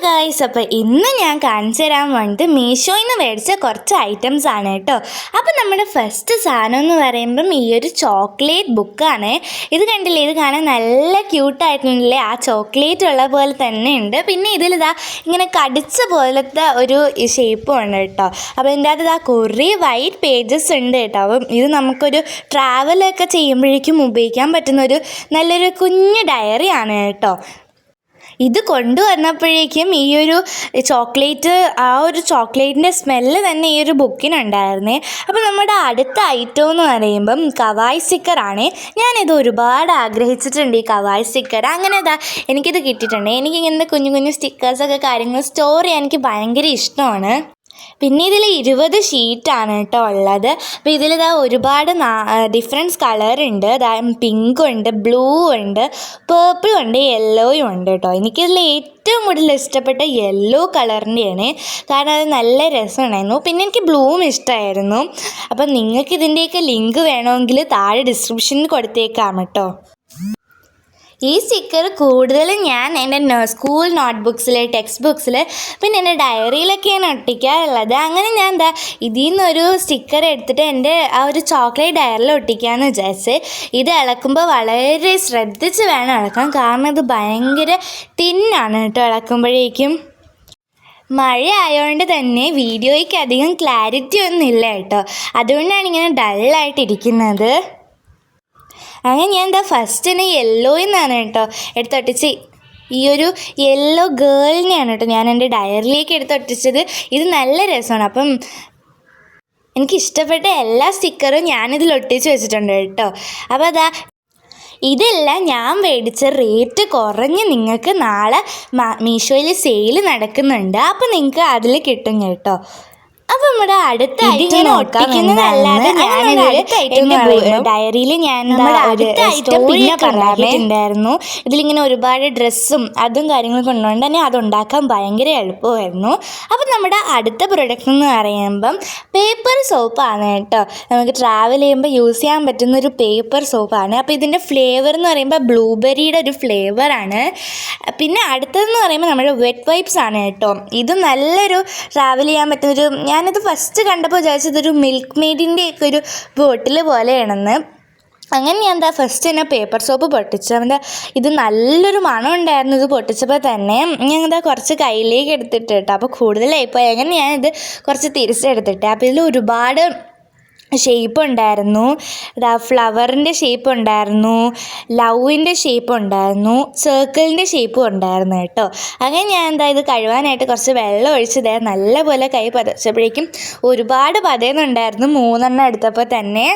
Guys, അപ്പോൾ ഇന്ന് ഞാൻ കാണിച്ചു തരാൻ വേണ്ടിയിട്ട് മീഷോയിൽ നിന്ന് മേടിച്ച കുറച്ച് ഐറ്റംസ് ആണ് കേട്ടോ. അപ്പോൾ നമ്മുടെ ഫസ്റ്റ് സാധനം എന്ന് പറയുമ്പം ഈ ഒരു ചോക്ലേറ്റ് ബുക്കാണ്. ഇത് കണ്ടില്ലേ, ഇത് കാണാൻ നല്ല ക്യൂട്ടായിട്ടുണ്ടല്ലേ, ആ ചോക്ലേറ്റ് ഉള്ള പോലെ തന്നെ ഉണ്ട്. പിന്നെ ഇതിലിതാ ഇങ്ങനെ കടിച്ച പോലത്തെ ഒരു ഷേപ്പും ഉണ്ട് കേട്ടോ. അപ്പോൾ ഇതിൻ്റെ അകത്ത് ഇതാ കുറേ വൈറ്റ് പേജസ് ഉണ്ട് കേട്ടോ. അപ്പം ഇത് നമുക്കൊരു ട്രാവലൊക്കെ ചെയ്യുമ്പോഴേക്കും ഉപയോഗിക്കാൻ പറ്റുന്നൊരു നല്ലൊരു കുഞ്ഞു ഡയറിയാണ് കേട്ടോ. ഇത് കൊണ്ടുവന്നപ്പോഴേക്കും ഈ ഒരു ചോക്ലേറ്റ്, ആ ഒരു ചോക്ലേറ്റിൻ്റെ സ്മെല്ല് തന്നെ ഈ ഒരു ബുക്കിനുണ്ടായിരുന്നേ. അപ്പോൾ നമ്മുടെ അടുത്ത ഐറ്റം എന്ന് പറയുമ്പം കവായ് സ്റ്റിക്കറാണ്. ഞാനിത് ഒരുപാട് ആഗ്രഹിച്ചിട്ടുണ്ട്, ഈ കവായ് സ്റ്റിക്കർ. അങ്ങനെ ഇതാ എനിക്കിത് കിട്ടിയിട്ടുണ്ട്. എനിക്കിങ്ങനെ കുഞ്ഞു കുഞ്ഞു സ്റ്റിക്കേഴ്സൊക്കെ കാര്യങ്ങൾ സ്റ്റോർ ചെയ്യാൻ എനിക്ക് ഭയങ്കര ഇഷ്ടമാണ്. പിന്നെ ഇതിൽ 20 ഷീറ്റാണ് കേട്ടോ ഉള്ളത്. അപ്പോൾ ഇതിലിതാ ഒരുപാട് ഡിഫറൻസ് കളറുണ്ട്. പിങ്ക് ഉണ്ട്, ബ്ലൂ ഉണ്ട്, പേർപ്പിളും ഉണ്ട്, യെല്ലോയും ഉണ്ട് കേട്ടോ. എനിക്കിതിൽ ഏറ്റവും കൂടുതൽ ഇഷ്ടപ്പെട്ട യെല്ലോ കളറിൻ്റെയാണ്, കാരണം അത് നല്ല രസമുണ്ടായിരുന്നു. പിന്നെ എനിക്ക് ബ്ലൂവും ഇഷ്ടമായിരുന്നു. അപ്പം നിങ്ങൾക്ക് ഇതിൻ്റെയൊക്കെ ലിങ്ക് വേണമെങ്കിൽ താഴെ ഡിസ്ക്രിപ്ഷനിൽ കൊടുത്തേക്കാം കേട്ടോ. ഈ സ്റ്റിക്കർ കൂടുതലും ഞാൻ എൻ്റെ സ്കൂൾ നോട്ട്ബുക്സിൽ, ടെക്സ്റ്റ് ബുക്സിൽ, പിന്നെ എൻ്റെ ഡയറിയിലൊക്കെയാണ് ഒട്ടിക്കാറുള്ളത്. അങ്ങനെ ഞാൻ എന്താ ഇതിൽ നിന്നൊരു സ്റ്റിക്കർ എടുത്തിട്ട് എൻ്റെ ആ ഒരു ചോക്ലേറ്റ് ഡയറിയിൽ ഒട്ടിക്കാമെന്ന് വിചാരിച്ച്. ഇത് ഇളക്കുമ്പോൾ വളരെ ശ്രദ്ധിച്ച് വേണം ഇളക്കാൻ, കാരണം ഇത് ഭയങ്കര തിന്നാണ് കേട്ടോ ഇളക്കുമ്പോഴേക്കും. മഴ ആയതുകൊണ്ട് തന്നെ വീഡിയോയ്ക്ക് അധികം ക്ലാരിറ്റി ഒന്നും ഇല്ല കേട്ടോ, അതുകൊണ്ടാണ് ഇങ്ങനെ ഡള്ളായിട്ടിരിക്കുന്നത്. അങ്ങനെ ഞാൻ എന്താ ഫസ്റ്റ് തന്നെ യെല്ലോയിൽ നിന്നാണ് കേട്ടോ എടുത്തൊട്ടിച്ച്. ഈ ഒരു യെല്ലോ ഗേളിനെയാണ് കേട്ടോ ഞാൻ എൻ്റെ ഡയറിയിലേക്ക് എടുത്തൊട്ടിച്ചത്. ഇത് നല്ല രസമാണ്. അപ്പം എനിക്കിഷ്ടപ്പെട്ട എല്ലാ സ്റ്റിക്കറും ഞാനിതിൽ ഒട്ടിച്ച് വെച്ചിട്ടുണ്ട് കേട്ടോ. അപ്പോൾ അതാ ഇതെല്ലാം ഞാൻ മേടിച്ച റേറ്റ് കുറഞ്ഞ് നിങ്ങൾക്ക് നാളെ മീഷോയിൽ സെയിൽ നടക്കുന്നുണ്ട്. അപ്പോൾ നിങ്ങൾക്ക് അതിൽ കിട്ടും കേട്ടോ. അപ്പോൾ നമ്മുടെ അടുത്ത ഐറ്റം ഒട്ടിക്കുന്നതല്ലാതെ ഡയറിയിൽ ഞാൻ പിന്നെ പറഞ്ഞിട്ടുണ്ടായിരുന്നു. ഇതിലിങ്ങനെ ഒരുപാട് ഡ്രസ്സും അതും കാര്യങ്ങളും കൊണ്ടുകൊണ്ട് തന്നെ അതുണ്ടാക്കാൻ ഭയങ്കര എളുപ്പമായിരുന്നു. അപ്പോൾ നമ്മുടെ അടുത്ത പ്രൊഡക്റ്റ് എന്ന് പറയുമ്പം പേപ്പർ സോപ്പാണ് കേട്ടോ. നമുക്ക് ട്രാവൽ ചെയ്യുമ്പോൾ യൂസ് ചെയ്യാൻ പറ്റുന്നൊരു പേപ്പർ സോപ്പാണ്. അപ്പോൾ ഇതിൻ്റെ ഫ്ലേവർ എന്ന് പറയുമ്പോൾ ബ്ലൂബെറിയുടെ ഒരു ഫ്ലേവറാണ്. പിന്നെ അടുത്തതെന്ന് പറയുമ്പോൾ നമ്മുടെ വെറ്റ് വൈപ്സ് ആണ് കേട്ടോ. ഇത് നല്ലൊരു ട്രാവൽ ചെയ്യാൻ പറ്റുന്നൊരു, ഞാനിത് ഫസ്റ്റ് കണ്ടപ്പോൾ വിചാരിച്ചതൊരു മിൽക്ക് മെയ്ഡിൻ്റെയൊക്കെ ഒരു ബോട്ടിൽ പോലെയാണെന്ന്. അങ്ങനെ ഞാൻ എന്താ ഫസ്റ്റ് തന്നെ പേപ്പർ സോപ്പ് പൊട്ടിച്ചു. അവൻ്റെ ഇത് നല്ലൊരു മണം ഉണ്ടായിരുന്നു ഇത് പൊട്ടിച്ചപ്പോൾ തന്നെ. ഞാൻ എന്താ കുറച്ച് കയ്യിലേക്ക് എടുത്തിട്ട് കേട്ടോ, അപ്പോൾ കൂടുതലായിപ്പോയി. അങ്ങനെ ഞാനിത് കുറച്ച് തിരിച്ചെടുത്തിട്ട്, അപ്പോൾ ഇതിൽ ഒരുപാട് ഷേപ്പ് ഉണ്ടായിരുന്നു. ഫ്ലവറിൻ്റെ ഷേപ്പ് ഉണ്ടായിരുന്നു, ലവിൻ്റെ ഷേപ്പ് ഉണ്ടായിരുന്നു, സർക്കിളിൻ്റെ ഷേപ്പും ഉണ്ടായിരുന്നു കേട്ടോ. അങ്ങനെ ഞാൻ എന്താ ഇത് കഴുകാനായിട്ട് കുറച്ച് വെള്ളം ഒഴിച്ചത് നല്ലപോലെ കൈ പതച്ചപ്പോഴേക്കും ഒരുപാട് പതയുന്നുണ്ടായിരുന്നു 3 എടുത്തപ്പോൾ തന്നെ.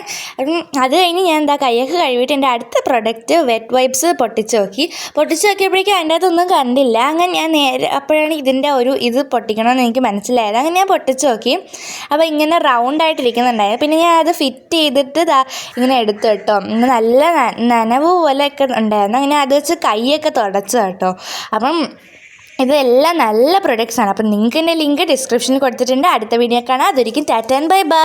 അത് കഴിഞ്ഞ് ഞാൻ എന്താ കൈയൊക്കെ കഴുകിയിട്ട് എൻ്റെ അടുത്ത പ്രൊഡക്റ്റ് വെറ്റ് വൈപ്സ് പൊട്ടിച്ച് നോക്കിയപ്പോഴേക്കും അതിൻ്റെ അകത്തൊന്നും കണ്ടില്ല. അങ്ങനെ ഞാൻ അപ്പോഴാണ് ഇതിൻ്റെ ഒരു ഇത് പൊട്ടിക്കണമെന്ന് എനിക്ക് മനസ്സിലായത്. അങ്ങനെ ഞാൻ പൊട്ടിച്ച് നോക്കി. അപ്പോൾ ഇങ്ങനെ റൗണ്ടായിട്ടിരിക്കുന്നുണ്ടായിരുന്നു. പിന്നെ ഞാൻ അത് ഫിറ്റ് ചെയ്തിട്ട് ഇങ്ങനെ എടുത്തു കേട്ടോ. നല്ല നനവ് പോലെയൊക്കെ ഉണ്ടായിരുന്നു. അങ്ങനെ അത് വെച്ച് കൈയൊക്കെ തുടച്ചു കേട്ടോ. അപ്പം ഇതെല്ലാം നല്ല പ്രൊഡക്ട്സാണ്. അപ്പം നിങ്ങൾക്ക് എൻ്റെ ലിങ്ക് ഡിസ്ക്രിപ്ഷനിൽ കൊടുത്തിട്ടുണ്ട്. അടുത്ത വീഡിയോ കാണാം. അതൊരിക്കും ടാറ്റ ആൻഡ് ബൈ ബൈ.